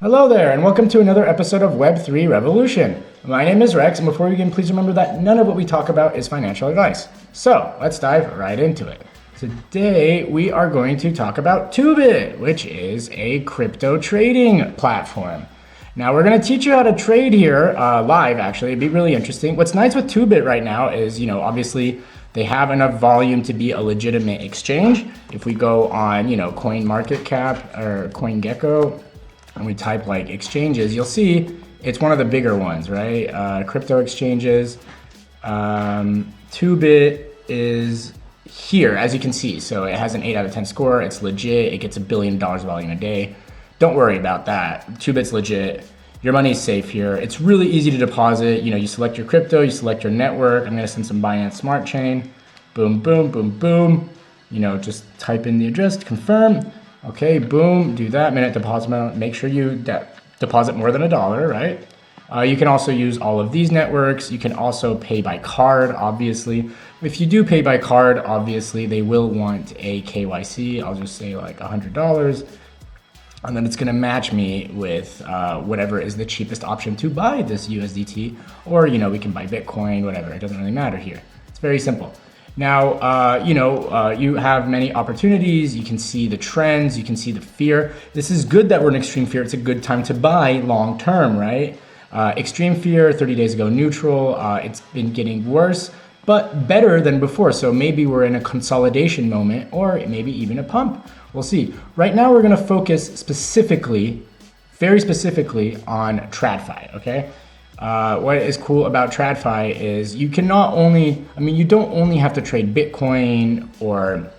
Hello there, and welcome to another episode of Web3 Revolution. My name is Rex, and before we begin, please remember that none of what we talk about is financial advice. So let's dive right into it. Today, we are going to talk about Toobit, which is a crypto trading platform. Now, we're going to teach you how to trade here live, actually. It'd be really interesting. What's nice with Toobit right now is, obviously, they have enough volume to be a legitimate exchange. If we go on, CoinMarketCap or CoinGecko, and we type like exchanges, you'll see it's one of the bigger ones, right? Crypto exchanges. Toobit is here, as you can see. So it has an 8 out of 10 score. It's legit. It gets $1 billion volume a day. Don't worry about that. Toobit's legit. Your money's safe here. It's really easy to deposit. You select your crypto, you select your network. I'm gonna send some Binance Smart Chain. Boom, boom, boom, boom. Just type in the address to confirm. Okay, boom, do that, minute deposit amount. Make sure you deposit more than $1, right? You can also use all of these networks. You can also pay by card, obviously. If you do pay by card, obviously, they will want a KYC. I'll just say like $100. And then it's gonna match me with whatever is the cheapest option to buy this USDT. Or, we can buy Bitcoin, whatever, it doesn't really matter here. It's very simple. Now, you have many opportunities. You can see the trends. You can see the fear. This is good that we're in extreme fear. It's a good time to buy long term, right? Extreme fear, 30 days ago, neutral. It's been getting worse, but better than before. So maybe we're in a consolidation moment or maybe even a pump. We'll see. Right now, we're going to focus very specifically on TradFi, okay? What is cool about TradFi is you don't only have to trade Bitcoin or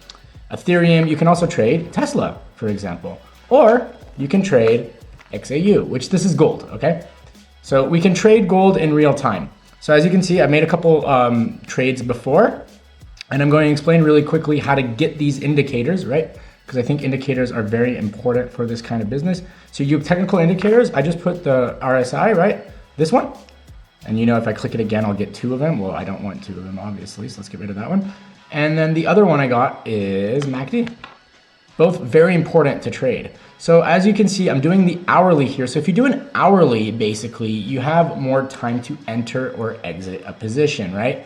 Ethereum, you can also trade Tesla, for example, or you can trade XAU, which this is gold, okay? So we can trade gold in real time. So as you can see, I've made a couple trades before, and I'm going to explain really quickly how to get these indicators, right? Because I think indicators are very important for this kind of business. So you have technical indicators. I just put the RSI, right? This one, and if I click it again, I'll get 2 of them. Well, I don't want 2 of them, obviously, so let's get rid of that one. And then the other one I got is MACD. Both very important to trade. So as you can see, I'm doing the hourly here. So if you do an hourly, basically, you have more time to enter or exit a position, right?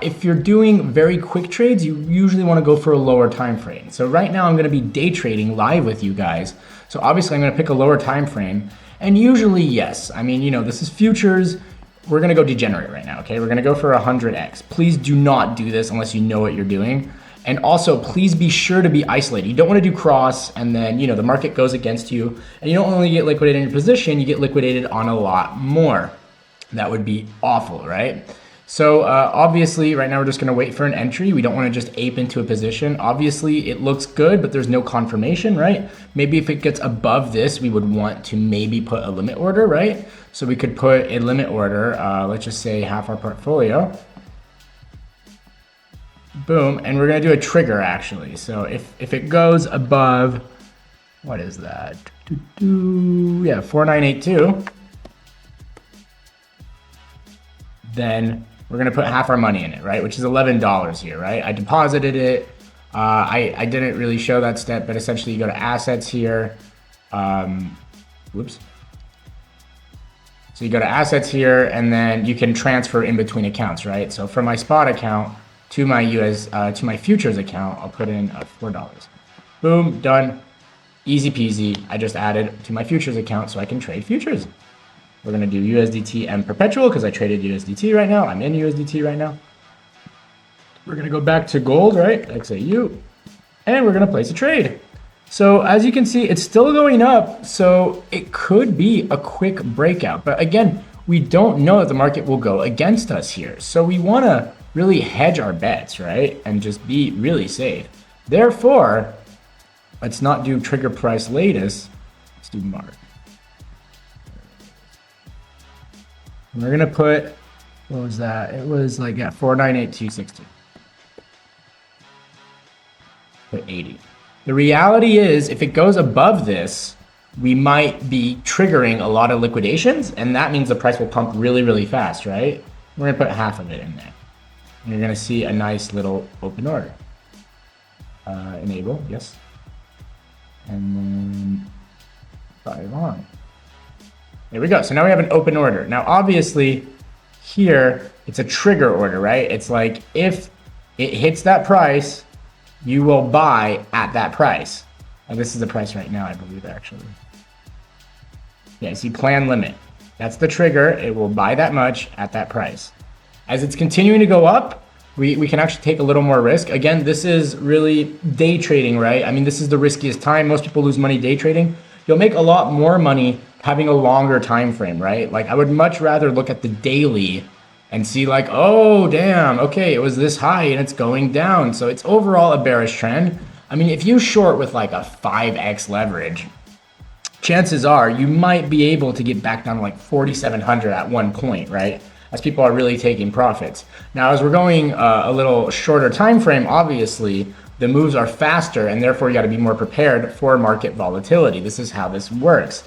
If you're doing very quick trades, you usually want to go for a lower time frame. So right now I'm going to be day trading live with you guys. So obviously I'm going to pick a lower time frame. And usually, yes, this is futures. We're gonna go degenerate right now, okay? We're gonna go for 100x. Please do not do this unless you know what you're doing. And also, please be sure to be isolated. You don't wanna do cross and then, the market goes against you. And you don't only get liquidated in your position, you get liquidated on a lot more. That would be awful, right? So obviously, right now we're just gonna wait for an entry. We don't wanna just ape into a position. Obviously, it looks good, but there's no confirmation, right? Maybe if it gets above this, we would want to maybe put a limit order, right? So we could put a limit order, let's just say half our portfolio. Boom, and we're gonna do a trigger actually. So if it goes above, what is that? Yeah, 4982. Then we're gonna put half our money in it, right? Which is $11 here, right? I deposited it. I didn't really show that step, but essentially you go to assets here. Whoops. So you go to assets here, and then you can transfer in between accounts, right? So from my spot account to my to my futures account, I'll put in $4. Boom, done. Easy peasy. I just added to my futures account so I can trade futures. We're gonna do USDT and perpetual because I traded USDT right now. I'm in USDT right now. We're gonna go back to gold, right? XAU, and we're gonna place a trade. So as you can see, it's still going up. So it could be a quick breakout, but again, we don't know that the market will go against us here. So we wanna really hedge our bets, right? And just be really safe. Therefore, let's not do trigger price latest. Let's do mark. And we're gonna put, what was that? It was like, 498260. Put 80. The reality is, if it goes above this, we might be triggering a lot of liquidations, and that means the price will pump really, really fast, right? We're gonna put half of it in there. And you're gonna see a nice little open order. Enable, yes. And then buy long. There we go. So now we have an open order. Now, obviously, here, it's a trigger order, right? It's like if it hits that price, you will buy at that price. And this is the price right now, I believe, actually. Yeah, see, plan limit. That's the trigger. It will buy that much at that price. As it's continuing to go up, we can actually take a little more risk. Again, this is really day trading, right? I mean, this is the riskiest time. Most people lose money day trading. You'll make a lot more money having a longer time frame, right? Like I would much rather look at the daily and see like, oh, damn, okay, it was this high and it's going down. So it's overall a bearish trend. I mean, if you short with like a 5x leverage, chances are you might be able to get back down to like 4,700 at one point, right? As people are really taking profits. Now, as we're going a little shorter time frame, obviously, the moves are faster and therefore you got to be more prepared for market volatility. This is how this works.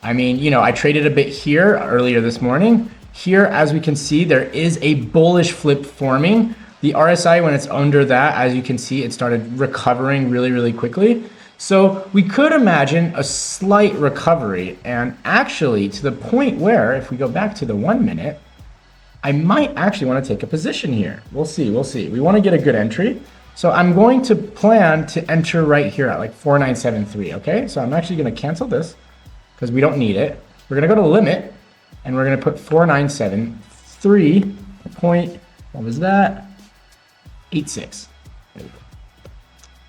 I mean, you know, I traded a bit here earlier this morning. Here, as we can see, there is a bullish flip forming. The RSI, when it's under that, as you can see, it started recovering really, really quickly. So we could imagine a slight recovery, and actually to the point where, if we go back to the 1 minute, I might actually want to take a position here. We'll see, we'll see. We want to get a good entry. So I'm going to plan to enter right here at like 4973, okay? So I'm actually going to cancel this because we don't need it. We're going to go to limit, and we're going to put 4973 point, what was that? 86. There we go.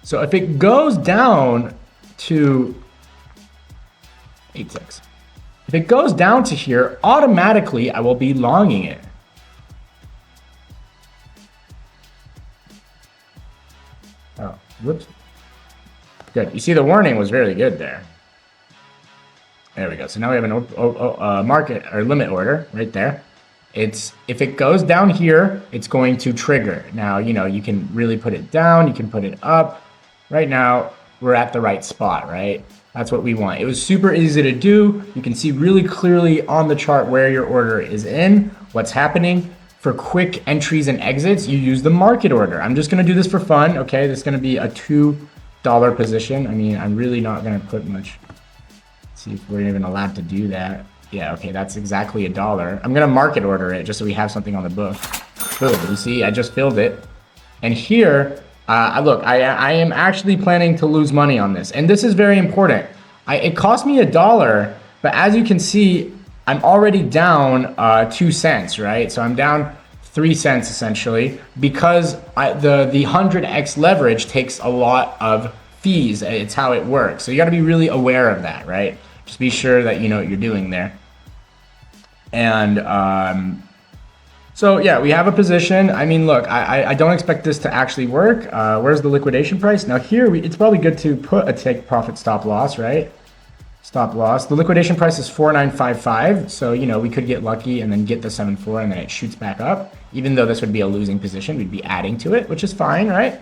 So if it goes down to 86, if it goes down to here, automatically I will be longing it. Oh, whoops. Good. You see the warning was really good there. There we go. So now we have an market or limit order right there. It's if it goes down here, it's going to trigger. Now, you know, you can really put it down, you can put it up. Right now, we're at the right spot, right? That's what we want. It was super easy to do. You can see really clearly on the chart where your order is in, what's happening. For quick entries and exits, you use the market order. I'm just gonna do this for fun, okay? This is gonna be a $2 position. I mean, I'm really not gonna put much. Let's see if we're even allowed to do that. Yeah, okay, that's exactly $1. I'm gonna market order it just so we have something on the book. Boom, you see, I just filled it. And here, look, I am actually planning to lose money on this. And this is very important. It cost me $1, but as you can see, I'm already down 2 cents, right? So I'm down 3 cents essentially because the 100x leverage takes a lot of fees. It's how it works. So you gotta be really aware of that, right? Just be sure that you know what you're doing there. And so yeah, we have a position. I mean, look, I don't expect this to actually work. Where's the liquidation price? Now here, it's probably good to put a take profit stop loss, right? Stop loss. The liquidation price is 4955. So, you know, we could get lucky and then get the 7.4 and then it shoots back up. Even though this would be a losing position, we'd be adding to it, which is fine, right?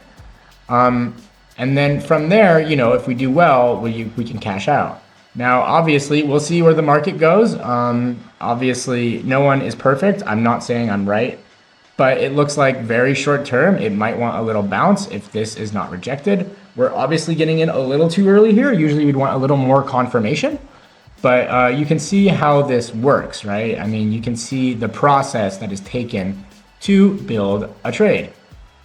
And then from there, you know, if we do well, we can cash out. Now, obviously, we'll see where the market goes. Obviously, no one is perfect. I'm not saying I'm right, but it looks like very short term, it might want a little bounce if this is not rejected. We're obviously getting in a little too early here. Usually we'd want a little more confirmation, but you can see how this works, right? I mean, you can see the process that is taken to build a trade.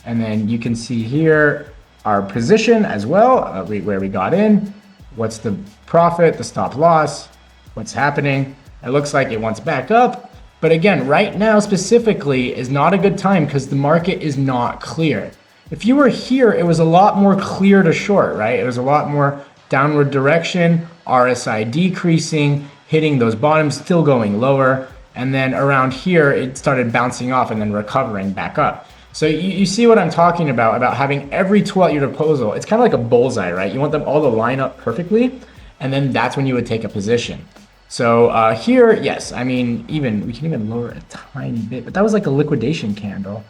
And then you can see here our position as well, where we got in. What's the profit, the stop loss, what's happening. It looks like it wants back up. But again, right now specifically is not a good time because the market is not clear. If you were here, it was a lot more clear to short, right? It was a lot more downward direction, RSI decreasing, hitting those bottoms, still going lower. And then around here, it started bouncing off and then recovering back up. So you see what I'm talking about having every tool at your disposal. It's kind of like a bullseye, right? You want them all to line up perfectly, and then that's when you would take a position. So here, yes, I mean, we can even lower a tiny bit, but that was like a liquidation candle.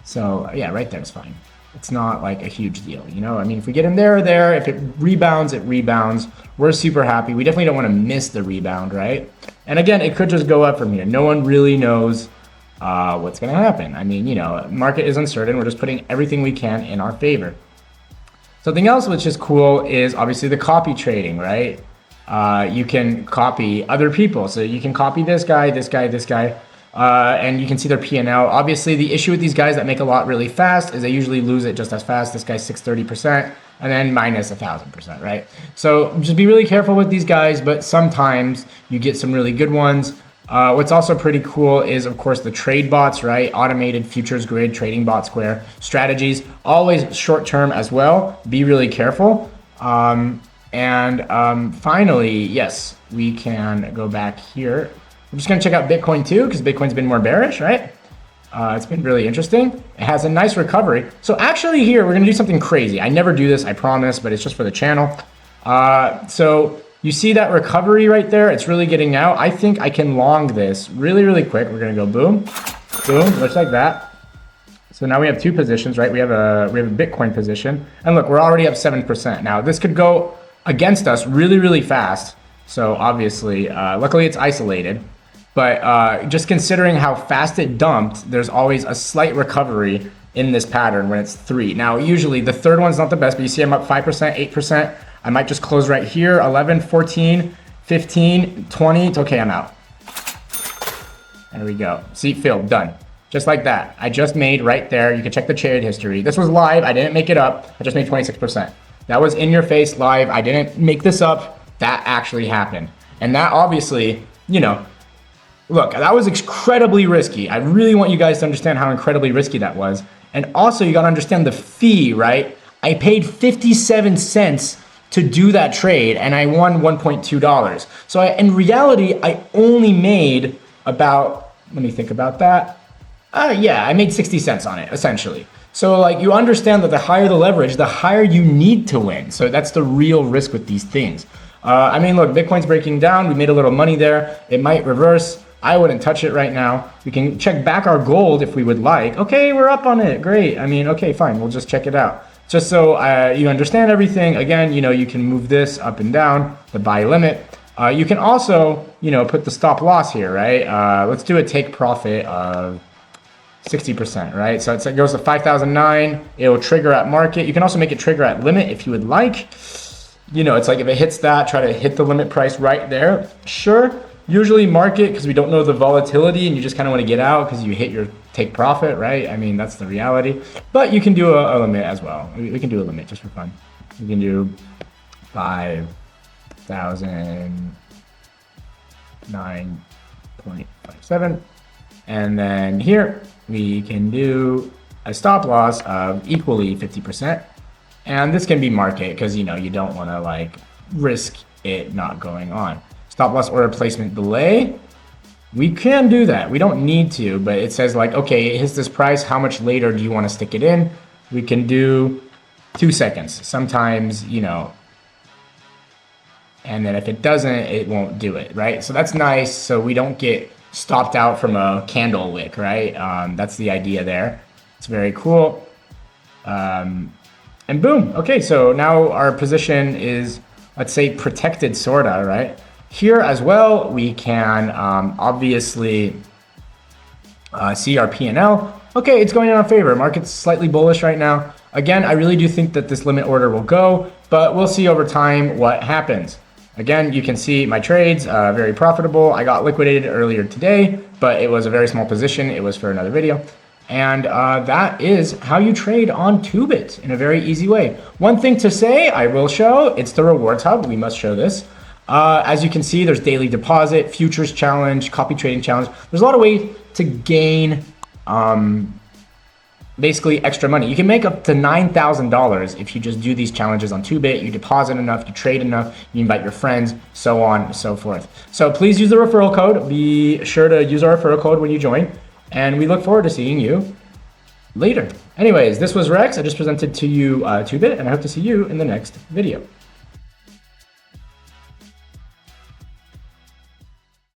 So yeah, right there is fine. It's not like a huge deal, you know? I mean, if we get in there or there, if it rebounds, it rebounds. We're super happy. We definitely don't want to miss the rebound, right? And again, it could just go up from here. No one really knows what's going to happen. I mean, you know, market is uncertain. We're just putting everything we can in our favor. Something else which is cool is obviously the copy trading, right? you can copy other people. So you can copy this guy, this guy, this guy, and you can see their P&L. Obviously, the issue with these guys that make a lot really fast is they usually lose it just as fast. This guy's 630%, and then minus 1,000%, right? So just be really careful with these guys, but sometimes you get some really good ones. What's also pretty cool is, of course, the trade bots, right? Automated futures grid, trading bot square strategies, always short term as well. Be really careful. Finally, yes, we can go back here. I'm just going to check out Bitcoin too, because Bitcoin's been more bearish, right? It's been really interesting. It has a nice recovery. So actually here, we're going to do something crazy. I never do this, I promise, but it's just for the channel. So you see that recovery right there? It's really getting out. I think I can long this really, really quick. We're going to go boom, boom, just like that. So now we have two positions, right? We have a Bitcoin position. And look, we're already up 7%. Now this could go against us really, really fast. So obviously, luckily it's isolated. But just considering how fast it dumped, there's always a slight recovery in this pattern when it's 3. Now, usually the third one's not the best, but you see I'm up 5%, 8%. I might just close right here, 11, 14, 15, 20. It's okay, I'm out. There we go. See, filled, done. Just like that. I just made right there. You can check the trade history. This was live. I didn't make it up. I just made 26%. That was in your face live. I didn't make this up. That actually happened. And that obviously, you know, look, that was incredibly risky. I really want you guys to understand how incredibly risky that was. And also you got to understand the fee, right? I paid 57 cents to do that trade and I won $1.2. So in reality, I only made about, let me think about that. Yeah, I made 60 cents on it, essentially. So like you understand that the higher the leverage, the higher you need to win. So that's the real risk with these things. I mean, look, Bitcoin's breaking down. We made a little money there. It might reverse. I wouldn't touch it right now. We can check back our gold if we would like. Okay, we're up on it. Great. I mean, okay, fine. We'll just check it out. Just so you understand everything. Again, you know, you can move this up and down, the buy limit. You can also, you know, put the stop loss here, right? Let's do a take profit of 60%, right? So it goes to 5,009. It will trigger at market. You can also make it trigger at limit if you would like. You know, it's like if it hits that, try to hit the limit price right there. Sure. Usually market, because we don't know the volatility and you just kind of want to get out because you hit your take profit, right? I mean, that's the reality. But you can do a limit as well. We can do a limit just for fun. We can do 5,009.57. And then here we can do a stop loss of equally 50%. And this can be market because, you know, you don't want to like risk it not going on. Stop loss order placement delay. We can do that. We don't need to, but it says like, okay, it hits this price. How much later do you want to stick it in? We can do 2 seconds. Sometimes, you know, and then if it doesn't, it won't do it, right? So that's nice. So we don't get stopped out from a candle wick, right? That's the idea there. It's very cool. And boom. Okay, so now our position is, let's say, protected, sorta, right? Here as well, we can obviously see our P&L. Okay, it's going in our favor. Market's slightly bullish right now. Again, I really do think that this limit order will go, but we'll see over time what happens. Again, you can see my trades, very profitable. I got liquidated earlier today, but it was a very small position. It was for another video. And that is how you trade on Toobit in a very easy way. One thing to say, I will show, it's the rewards hub. We must show this. As you can see, there's daily deposit, futures challenge, copy trading challenge. There's a lot of ways to gain basically extra money. You can make up to $9,000 if you just do these challenges on Toobit. You deposit enough, you trade enough, you invite your friends, so on and so forth. So please use the referral code. Be sure to use our referral code when you join. And we look forward to seeing you later. Anyways, this was Rex. I just presented to you Toobit, and I hope to see you in the next video.